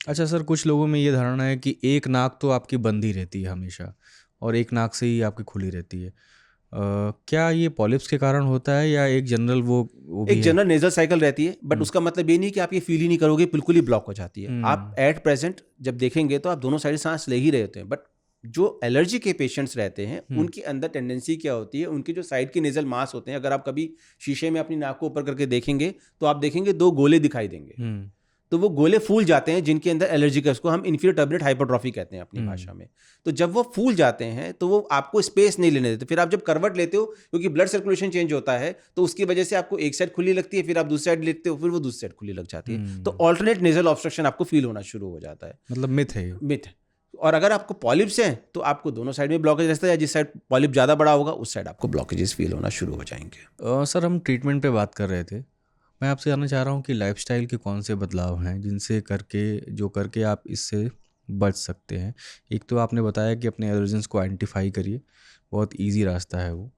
अच्छा सर, कुछ लोगों में ये धारणा है कि एक नाक तो आपकी बंद ही रहती है हमेशा और एक नाक से ही आपकी खुली रहती है। क्या ये पॉलिप्स के कारण होता है या एक जनरल वो भी एक है? जनरल नेजल साइकिल रहती है, बट हम्म। उसका मतलब ये नहीं कि आप ये फील ही नहीं करोगे, बिल्कुल ही ब्लॉक हो जाती है। आप हम्म। एट प्रेजेंट जब देखेंगे तो आप दोनों साइड सांस ले ही रहे होते हैं, बट जो एलर्जी के पेशेंट्स रहते हैं हम्म। उनके अंदर टेंडेंसी क्या होती है, उनके जो साइड के नेजल मास होते हैं, अगर आप कभी शीशे में अपनी नाक को ऊपर करके देखेंगे तो आप देखेंगे दो गोले दिखाई देंगे। हम्म। तो वो गोले फूल जाते हैं जिनके अंदर एलर्जी का, उसको हम इन्फीरियर टर्बुलेंट हाइपरट्रॉफी कहते हैं अपनी भाषा में। तो जब वो फूल जाते हैं तो वो आपको स्पेस नहीं लेने देते। फिर आप जब करवट लेते हो, क्योंकि ब्लड सर्कुलेशन चेंज होता है, तो उसकी वजह से आपको एक साइड खुली लगती है, फिर आप दूसरी साइड लेते हो, फिर वो दूसरी साइड खुली लग जाती है। तो ऑल्टरनेट नेजल ऑब्स्ट्रक्शन आपको फील होना शुरू हो जाता है। मतलब मिथ है ये। मिथ। और अगर आपको पॉलिप्स हैं तो आपको दोनों साइड में ब्लॉकेज रहता है, या जिस साइड पॉलिप ज़्यादा बड़ा होगा उस साइड आपको ब्लॉकेजेस फील होना शुरू हो जाएंगे। सर, हम ट्रीटमेंट पे बात कर रहे थे। मैं आपसे जानना चाह रहा हूँ कि लाइफस्टाइल के कौन से बदलाव हैं जिनसे करके आप इससे बच सकते हैं। एक तो आपने बताया कि अपने एलर्जेंस को आइडेंटिफाई करिए, बहुत इजी रास्ता है वो।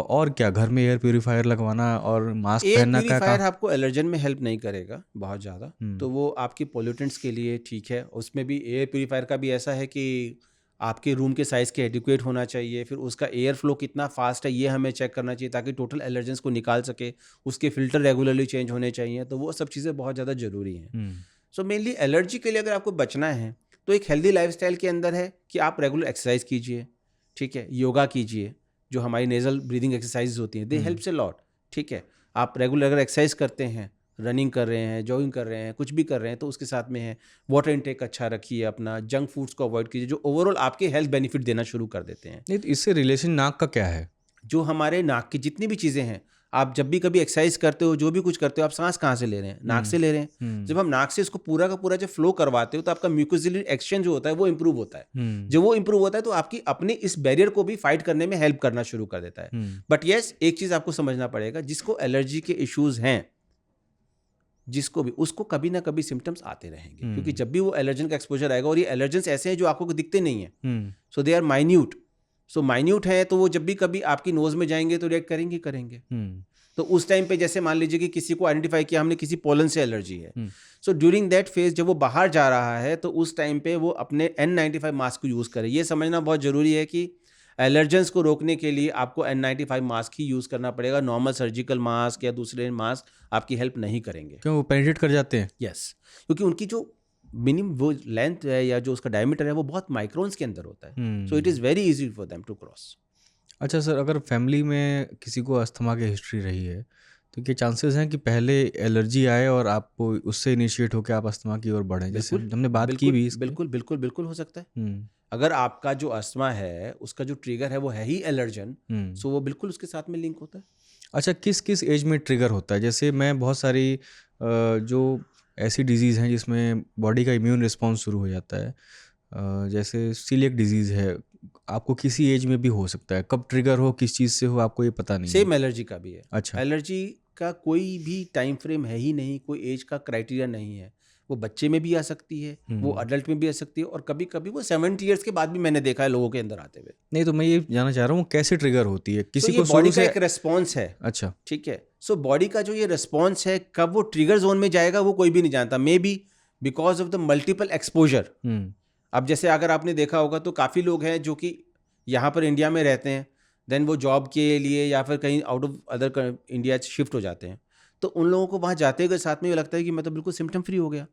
और क्या, घर में एयर प्योरीफायर लगवाना और मास्क एयर पहनना का प्यूरीफायर आपको एलर्जन में हेल्प नहीं करेगा बहुत ज़्यादा, हम्म। तो वो आपके पोल्यूटेंट्स के लिए ठीक है। उसमें भी एयर प्यूरीफायर का भी ऐसा है कि आपके रूम के साइज़ के एडिक्वेट होना चाहिए, फिर उसका एयर फ्लो कितना फास्ट है ये हमें चेक करना चाहिए ताकि टोटल एलर्जेंस को निकाल सके। उसके फिल्टर रेगुलरली चेंज होने चाहिए, तो वो सब चीज़ें बहुत ज़्यादा ज़रूरी हैं। सो मेनली एलर्जी के लिए अगर आपको बचना है तो एक हेल्दी लाइफस्टाइल के अंदर है कि आप रेगुलर एक्सरसाइज कीजिए, ठीक है, योगा कीजिए, जो हमारी नेजल ब्रीदिंग एक्सरसाइज होती हैं दे हेल्प्स अ लॉट, ठीक है। आप रेगुलर अगर एक्सरसाइज करते हैं, रनिंग कर रहे हैं, जॉगिंग कर रहे हैं, कुछ भी कर रहे हैं, तो उसके साथ में है वाटर इनटेक अच्छा रखिए, अपना जंक फूड्स को अवॉइड कीजिए जो ओवरऑल आपके हेल्थ बेनिफिट देना शुरू कर देते हैं। नहीं, तो इससे रिलेशन नाक का क्या है? जो हमारे नाक की जितनी भी चीज़ें हैं, आप जब भी कभी एक्सरसाइज करते हो, जो भी कुछ करते हो, आप सांस कहाँ से ले रहे हैं? नाक से ले रहे हैं। जब हम नाक से इसको पूरा का पूरा जब फ्लो करवाते हो तो आपका म्यूकोसिलरी एक्सचेंज जो होता है वो इंप्रूव होता है। जब वो इंप्रूव होता है तो आपकी अपने इस बैरियर को भी फाइट करने में हेल्प करना शुरू कर देता है। बट येस, एक चीज़ आपको समझना पड़ेगा, जिसको एलर्जी के इश्यूज हैं, जिसको भी, उसको कभी ना कभी सिम्टम्स आते रहेंगे, क्योंकि जब भी वो एलर्जन का एक्सपोजर आएगा, और ये एलर्जेंस ऐसे हैं जो आपको दिखते नहीं है, so they are minute. So minute है तो वो जब भी कभी आपकी नोज में जाएंगे तो रिएक्ट करेंगे। तो उस टाइम पे जैसे मान लीजिए कि किसी को आइडेंटिफाई किया हमने, किसी पोलन से एलर्जी है, सो ड्यूरिंग दैट फेज जब वो बाहर जा रहा है तो उस टाइम पे वो अपने N95 मास्क को यूज़ करे। ये समझना बहुत ज़रूरी है कि एलर्जेंस को रोकने के लिए आपको N95 मास्क ही यूज़ करना पड़ेगा। नॉर्मल सर्जिकल मास्क या दूसरे मास्क आपकी हेल्प नहीं करेंगे। क्यों, वो पेनिट्रेट कर जाते हैं? यस, क्योंकि उनकी जो मिनिमम वो लेंथ है या जो उसका डायमीटर है वो बहुत माइक्रोन्स के अंदर होता है। So it is very easy for them to cross. अच्छा सर, अगर फैमिली में किसी को अस्थमा की हिस्ट्री रही है तो क्या चांसेस हैं कि पहले एलर्जी आए और आपको उससे इनिशिएट होकर आप अस्थमा की ओर बढ़ें, जैसे बिल्कुल, हमने बात की भी इसकी? बिल्कुल हो सकता है। अगर आपका जो अस्थमा है उसका जो ट्रिगर है वो है ही एलर्जन, सो वो बिल्कुल उसके साथ में लिंक होता है। अच्छा, किस किस एज में ट्रिगर होता है? जैसे मैं बहुत सारी जो ऐसी डिजीज़ हैं जिसमें बॉडी का इम्यून रिस्पॉन्स शुरू हो जाता है, जैसे सीलिएक डिजीज़ है, आपको किसी एज में भी हो सकता है। कब ट्रिगर हो, किस चीज़ से हो, आपको ये पता नहीं है। सेम एलर्जी का भी है। अच्छा। एलर्जी का कोई भी टाइम फ्रेम है ही नहीं, कोई एज का क्राइटेरिया नहीं है। वो बच्चे में भी आ सकती है, वो अडल्ट में भी आ सकती है, और कभी कभी वो 70 ईयर्स के बाद भी मैंने देखा है लोगों के अंदर आते हुए। नहीं, तो मैं ये जानना चाह रहा हूँ कैसे ट्रिगर होती है, तो किसी ये को बॉडी शुरू का से? एक रेस्पॉन्स है। अच्छा। ठीक है, सो बॉडी का जो ये रेस्पॉन्स है, कब वो ट्रिगर जोन में जाएगा वो कोई भी नहीं जानता। May be because of the multiple exposure. अब जैसे अगर आपने देखा होगा तो काफ़ी लोग हैं जो कि यहाँ पर इंडिया में रहते हैं, देन वो जॉब के लिए या फिर कहीं out of other India shift हो जाते हैं, तो उन लोगों को वहाँ जाते हुए साथ में ये लगता है कि मैं तो बिल्कुल सिम्टम फ्री हो गया।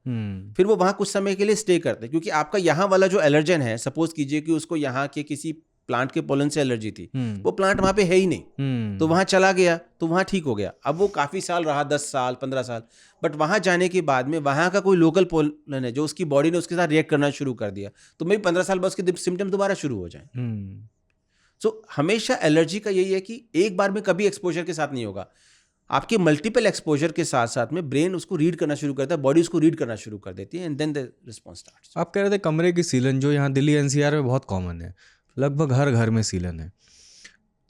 फिर वो वहाँ कुछ समय के लिए स्टे करते हैं, क्योंकि आपका यहाँ वाला जो एलर्जन है, सपोज कीजिए कि उसको यहाँ के किसी प्लांट के पोलन से एलर्जी थी, वो प्लांट वहाँ पे है ही नहीं, तो वहाँ चला गया तो वहाँ ठीक हो गया। अब वो काफ़ी साल रहा, 10 साल 15 साल, बट वहाँ जाने के बाद में वहाँ का कोई लोकल पोलन है जो उसकी बॉडी ने उसके साथ रिएक्ट करना शुरू कर दिया, तो मे 15 साल बाद उसके सिम्टम दोबारा शुरू हो जाए। सो हमेशा एलर्जी का यही है कि एक बार में कभी एक्सपोजर के साथ नहीं होगा, आपके मल्टीपल एक्सपोजर के साथ साथ में ब्रेन उसको रीड करना शुरू करता है, बॉडी उसको रीड करना शुरू कर देती है, and then the response starts. आप कह रहे थे कमरे की सीलन, जो यहाँ दिल्ली एनसीआर में बहुत कॉमन है, लगभग हर घर में सीलन है।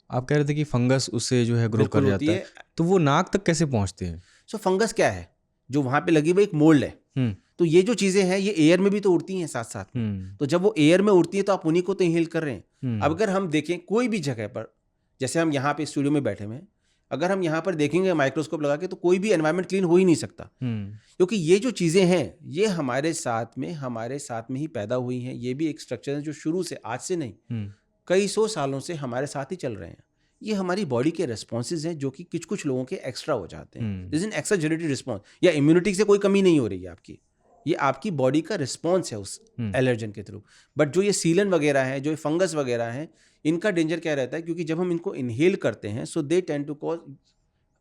आप कह रहे थे कि फंगस उससे जो है ग्रो कर जाता है, तो वो नाक तक कैसे पहुँचते हैं? सो फंगस क्या है, जो वहाँ पे लगी हुई एक मोल्ड है, तो ये जो चीज़ें हैं ये एयर में भी तो उड़ती हैं साथ साथ में। तो जब वो एयर में उड़ती है तो आप उन्हीं को तो इनहेल कर रहे हैं। अब अगर हम देखें कोई भी जगह पर, जैसे हम यहाँ पे स्टूडियो में बैठे हुए हैं, अगर हम यहाँ पर देखेंगे माइक्रोस्कोप लगा के तो कोई भी एनवायरनमेंट क्लीन हो ही नहीं सकता, क्योंकि ये जो चीज़ें हैं ये हमारे साथ में ही पैदा हुई हैं। ये भी एक स्ट्रक्चर है जो शुरू से, आज से नहीं, कई सौ सालों से हमारे साथ ही चल रहे हैं। ये हमारी बॉडी के रिस्पॉन्सेज हैं जो कि कुछ लोगों के एक्स्ट्रा हो जाते हैं। दिस इज एन एक्सैजरेटेड रिस्पॉन्स, या इम्यूनिटी से कोई कमी नहीं हो रही है आपकी, ये आपकी बॉडी का रिस्पॉन्स है उस एलर्जन के थ्रू। बट जो ये सीलन वगैरह है, जो फंगस वगैरह है, इनका डेंजर क्या रहता है, क्योंकि जब हम इनको इनहेल करते हैं so they tend to cause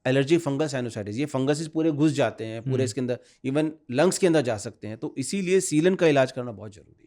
allergy fungus sinusitis. ये फंगस पूरे घुस जाते हैं पूरे इसके अंदर, इवन लंग्स के अंदर जा सकते हैं। तो इसीलिए सीलन का इलाज करना बहुत जरूरी है।